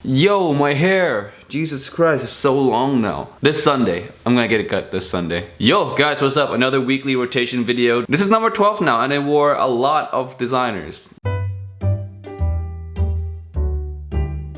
Yo, my hair! Jesus Christ, it's so long now. This Sunday, I'm gonna get it cut this Sunday. Yo, guys, what's up? Another weekly rotation video. This is number 12 now, and I wore a lot of designers.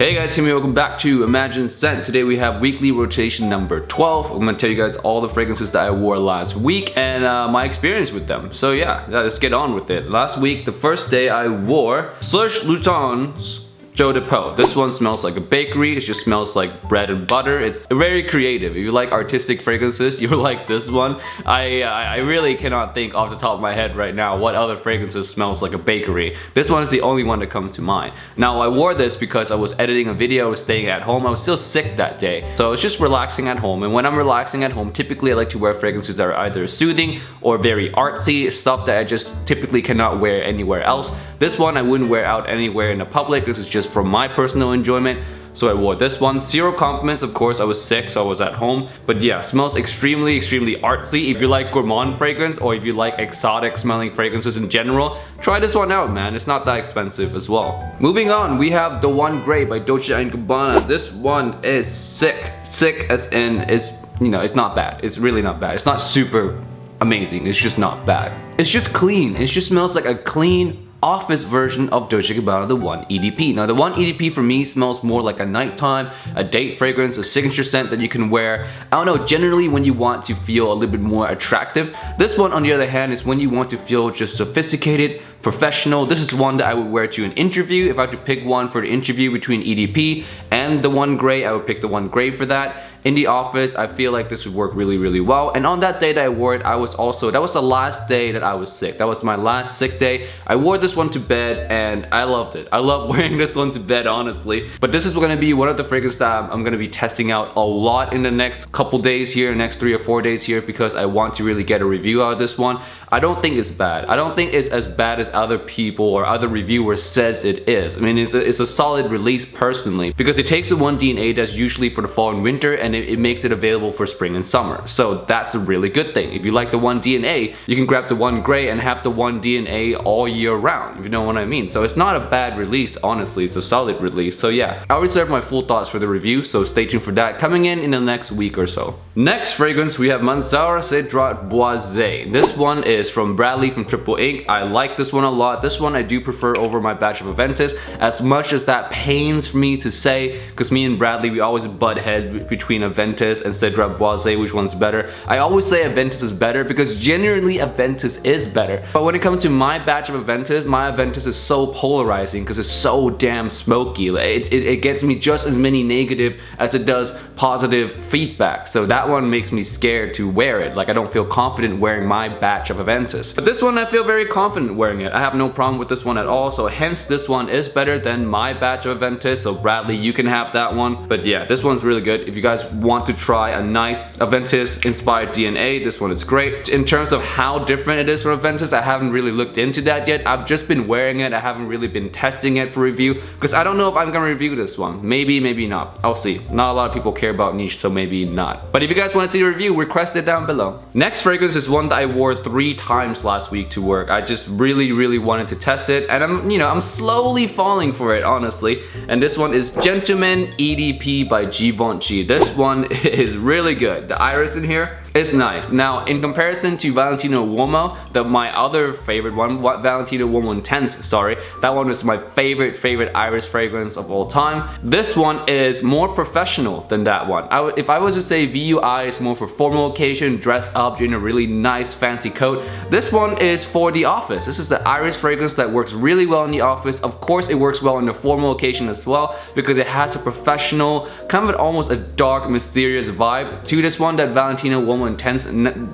Hey guys, Timmy, welcome back to Imagine Scent. Today we have weekly rotation number 12. I'm gonna tell you guys all the fragrances that I wore last week and my experience with them. So yeah, let's get on with it. Last week, the first day I wore SERGE LUTENS Eau de Peau. This one smells like a bakery. It just smells like bread and butter. It's very creative. If you like artistic fragrances, you'll like this one. I really cannot think off the top of my head right now what other fragrances smells like a bakery. This one is the only one that comes to mind. Now I wore this because I was editing a video, I was staying at home. I was still sick that day. So I was just relaxing at home. And when I'm relaxing at home, typically I like to wear fragrances that are either soothing or very artsy, stuff that I just typically cannot wear anywhere else. This one I wouldn't wear out anywhere in the public. This is just for my personal enjoyment, so I wore this one. Zero compliments, of course. I was sick, so I was at home, but yeah, smells extremely artsy. If you like gourmand fragrance or if you like exotic smelling fragrances in general, try this one out, man. It's not that expensive as well. Moving on, we have the One Grey by Dolce & Gabbana. This one is sick as in, it's, you know, it's not bad. It's really not bad. It's not super amazing. It's just not bad. It's just clean. It just smells like a clean office version of Dolce & Gabbana, the One EDP. Now the One EDP for me smells more like a nighttime, a date fragrance, a signature scent that you can wear, I don't know, generally when you want to feel a little bit more attractive. This one on the other hand is when you want to feel just sophisticated, professional. This is one that I would wear to an interview. If I had to pick one for the interview between EDP and the One Grey, I would pick the One Grey for that. In the office, I feel like this would work really well. And on that day that I wore it, that was the last day that I was sick. That was my last sick day. I wore this one to bed and I loved it. I love wearing this one to bed, honestly. But this is gonna be one of the fragrances that I'm gonna be testing out a lot in the next couple days here, next 3 or 4 days here, because I want to really get a review out of this one. I don't think it's bad. I don't think it's as bad as other people or other reviewers says it is. I mean, it's a solid release personally, because it takes the 1DNA that's usually for the fall and winter and it makes it available for spring and summer. So that's a really good thing. If you like the 1DNA, you can grab the One Grey and have the 1DNA all year round, if you know what I mean. So it's not a bad release, honestly. It's a solid release. So yeah, I'll reserve my full thoughts for the review, so stay tuned for that coming in the next week or so. Next fragrance, we have Manzara Cedrat Boisé. This one is from Bradley from Triple Ink. I like this one a lot. This one I do prefer over my batch of Aventus, as much as that pains for me to say, because me and Bradley, we always butt heads between Aventus and Cedrat Boisé, which one's better. I always say Aventus is better because generally Aventus is better. But when it comes to my batch of Aventus, my Aventus is so polarizing because it's so damn smoky. It gets me just as many negative as it does positive feedback. So that one makes me scared to wear it. Like, I don't feel confident wearing my batch of Aventus. But this one I feel very confident wearing it. I have no problem with this one at all. So hence this one is better than my batch of Aventus. So Bradley, you can have that one. But yeah, this one's really good. If you guys want to try a nice Aventus inspired DNA, this one is great. In terms of how different it is from Aventus, I haven't really looked into that yet. I've just been wearing it. I haven't really been testing it for review because I don't know if I'm gonna review this one. Maybe not. I'll see. Not a lot of people care about niche, so maybe not. But if you guys want to see a review, request it down below. Next fragrance is one that I wore 3 times last week to work. I just really wanted to test it, and I'm slowly falling for it, honestly. And this one is Gentleman EDP by GIVENChy. This one is really good. The iris in here is nice. Now, in comparison to Valentino UOMO, my other favorite one, Valentino UOMO Intense, sorry, that one was my favorite iris fragrance of all time. This one is more professional than that one. If I was to say VUI is more for formal occasion, dress up in a really nice fancy coat, this one is for the office. This is the iris fragrance that works really well in the office. Of course, it works well in the formal occasion as well because it has a professional, kind of almost a dark, mysterious vibe to this one that Valentino UOMO Intense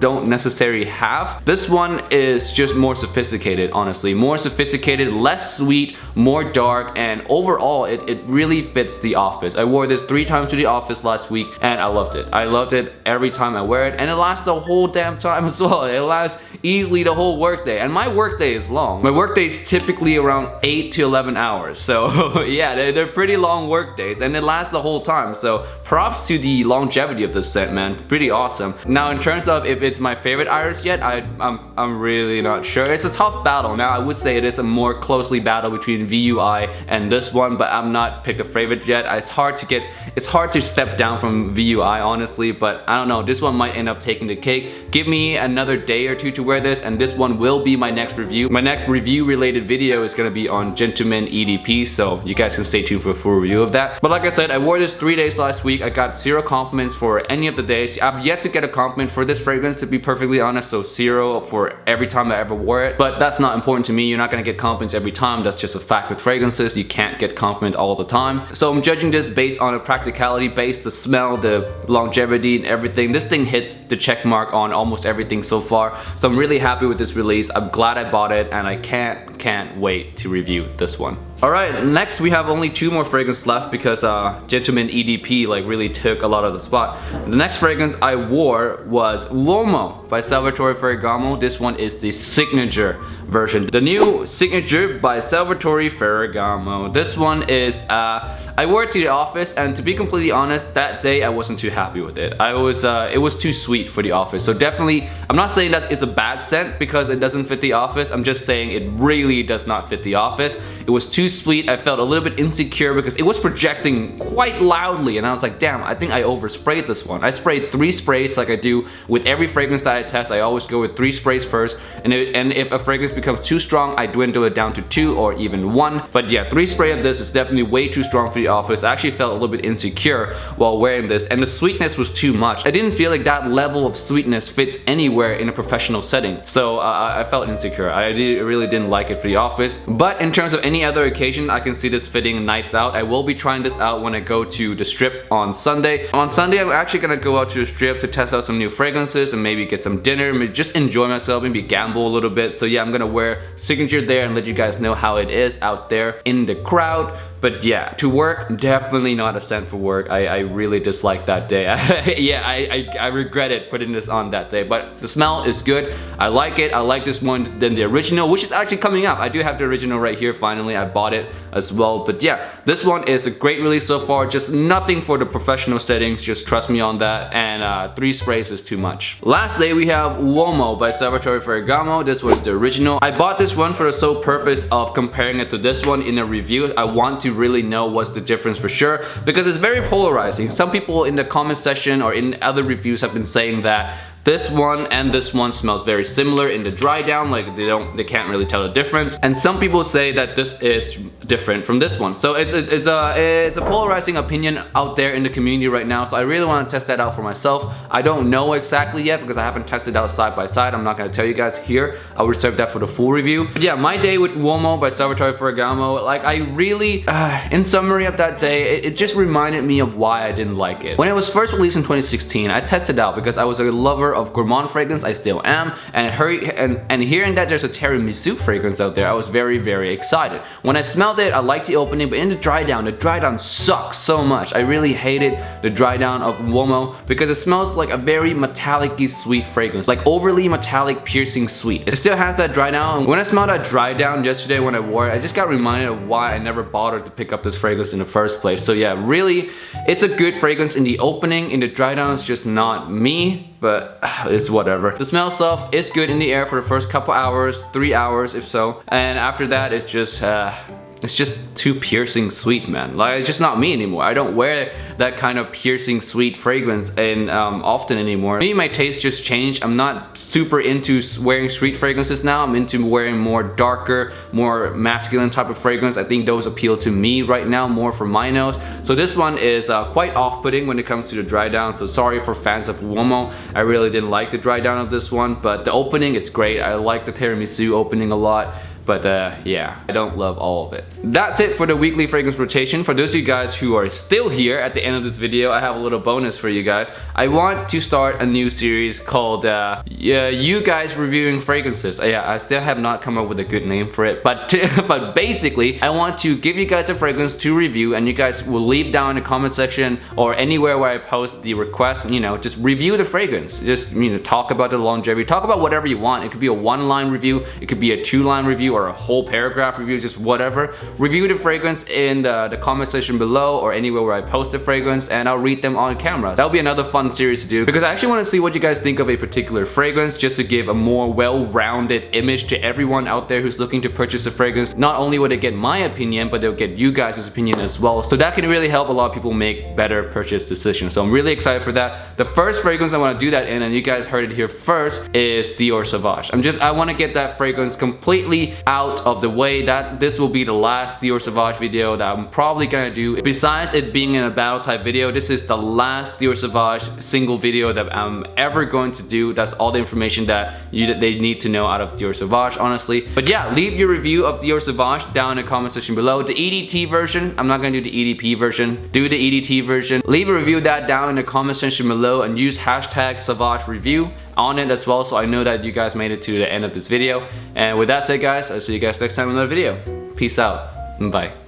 don't necessarily have. This one is just more sophisticated, honestly. More sophisticated, less sweet, more dark, and overall it really fits the office. I wore this 3 times to the office last week and I loved it. I loved it every time I wear it, and it lasts the whole damn time as well. It lasts easily the whole workday, and my workday is long. long. My work days typically around 8 to 11 hours. So yeah, they're pretty long work days and it lasts the whole time. So props to the longevity of this scent, man. Pretty awesome. Now in terms of if it's my favorite iris yet, I'm really not sure. It's a tough battle. Now I would say it is a more closely battle between VUI and this one, but I'm not picked a favorite yet. It's hard to step down from VUI honestly, but I don't know, this one might end up taking the cake. Give me another day or two to wear this and this one will be my next review. My next review related video is gonna be on Gentleman EDP, so you guys can stay tuned for a full review of that. But like I said, I wore this 3 days last week. I got 0 compliments for any of the days. I've yet to get a compliment for this fragrance, to be perfectly honest, so 0 for every time I ever wore it. But that's not important to me. You're not gonna get compliments every time. That's just a fact with fragrances. You can't get compliments all the time. So I'm judging this based on a practicality base, the smell, the longevity and everything. This thing hits the check mark on almost everything so far. So I'm really happy with this release. I'm glad I bought it and I can't wait to review this one. Alright, next we have only 2 more fragrances left because Gentleman EDP like really took a lot of the spot. The next fragrance I wore was UOMO by Salvatore Ferragamo. This one is the signature version. The new signature by Salvatore Ferragamo. This one is, I wore it to the office and to be completely honest, that day I wasn't too happy with it. It was too sweet for the office. So definitely, I'm not saying that it's a bad scent because it doesn't fit the office. I'm just saying it really does not fit the office. It was too sweet. I felt a little bit insecure because it was projecting quite loudly and I was like, damn, I think I oversprayed this one. I sprayed 3 sprays like I do with every fragrance that I test. I always go with 3 sprays first, and if a fragrance becomes too strong, I dwindle it down to 2 or even 1. But yeah, 3 spray of this is definitely way too strong for the office. I actually felt a little bit insecure while wearing this and the sweetness was too much. I didn't feel like that level of sweetness fits anywhere in a professional setting. So I felt insecure. I really didn't like it for the office. But in terms of any other occasion, I can see this fitting nights out. I will be trying this out when I go to the strip on Sunday. On Sunday, I'm actually gonna go out to the strip to test out some new fragrances and maybe get some dinner, maybe just enjoy myself, maybe gamble a little bit. So yeah, I'm gonna wear signature there and let you guys know how it is out there in the crowd. But yeah, to work, definitely not a scent for work. I really dislike that day. Yeah, I regretted putting this on that day, but the smell is good. I like it. I like this one than the original, which is actually coming up. I do have the original right here finally. I bought it as well. But yeah, this one is a great release so far. Just nothing for the professional settings. Just trust me on that. And 3 sprays is too much. Last day we have UOMO by Salvatore Ferragamo. This was the original. I bought this one for the sole purpose of comparing it to this one in a review. I want to really know what's the difference for sure because it's very polarizing. Some people in the comment section or in other reviews have been saying that this one and this one smells very similar in the dry down, like they can't really tell the difference. And some people say that this is different from this one. So it's a polarizing opinion out there in the community right now. So I really want to test that out for myself. I don't know exactly yet because I haven't tested out side by side. I'm not going to tell you guys here. I'll reserve that for the full review. But yeah, my day with UOMO by Salvatore Ferragamo, like I really, in summary of that day, it just reminded me of why I didn't like it. When it was first released in 2016, I tested it out because I was a lover of gourmand fragrance. I still am, and hearing that there's a tiramisu fragrance out there, I was very excited. When I smelled it, I liked the opening, but in the dry down sucks so much. I really hated the dry down of UOMO because it smells like a very metallic-y sweet fragrance, like overly metallic, piercing sweet. It still has that dry down, and when I smelled that dry down yesterday when I wore it, I just got reminded of why I never bothered to pick up this fragrance in the first place. So yeah, really, it's a good fragrance in the opening. In the dry down, it's just not me. But it's whatever. The smell itself is good in the air for the first couple hours, 3 hours if so, and after that it's just too piercing sweet, man. Like, it's just not me anymore. I don't wear that kind of piercing sweet fragrance often anymore. Maybe my taste just changed. I'm not super into wearing sweet fragrances now. I'm into wearing more darker, more masculine type of fragrance. I think those appeal to me right now more for my nose. So this one is quite off-putting when it comes to the dry down. So sorry for fans of UOMO. I really didn't like the dry down of this one, but the opening is great. I like the tiramisu opening a lot. But yeah, I don't love all of it. That's it for the weekly fragrance rotation. For those of you guys who are still here at the end of this video, I have a little bonus for you guys. I want to start a new series called you guys reviewing fragrances. Yeah, I still have not come up with a good name for it, but but basically I want to give you guys a fragrance to review, and you guys will leave down in the comment section or anywhere where I post the request, you know, just review the fragrance. Just, you know, talk about the longevity, talk about whatever you want. It could be a 1-line review, it could be a 2-line review, or a whole paragraph review, just whatever, review the fragrance in the comment section below or anywhere where I post the fragrance, and I'll read them on camera. That'll be another fun series to do because I actually want to see what you guys think of a particular fragrance, just to give a more well-rounded image to everyone out there who's looking to purchase a fragrance. Not only will they get my opinion, but they'll get you guys' opinion as well. So that can really help a lot of people make better purchase decisions. So I'm really excited for that. The first fragrance I want to do that in, and you guys heard it here first, is Dior Sauvage. I want to get that fragrance completely out of the way. That this will be the last Dior Sauvage video that I'm probably gonna do. Besides it being in a battle type video, this is the last Dior Sauvage single video that I'm ever going to do. That's all the information that they need to know out of Dior Sauvage, honestly. But yeah, leave your review of Dior Sauvage down in the comment section below. The EDT version, I'm not gonna do the EDP version. Do the EDT version. Leave a review of that down in the comment section below and use hashtag Sauvage Review on it as well, so I know that you guys made it to the end of this video. And with that said, guys, I'll see you guys next time in another video. Peace out and bye.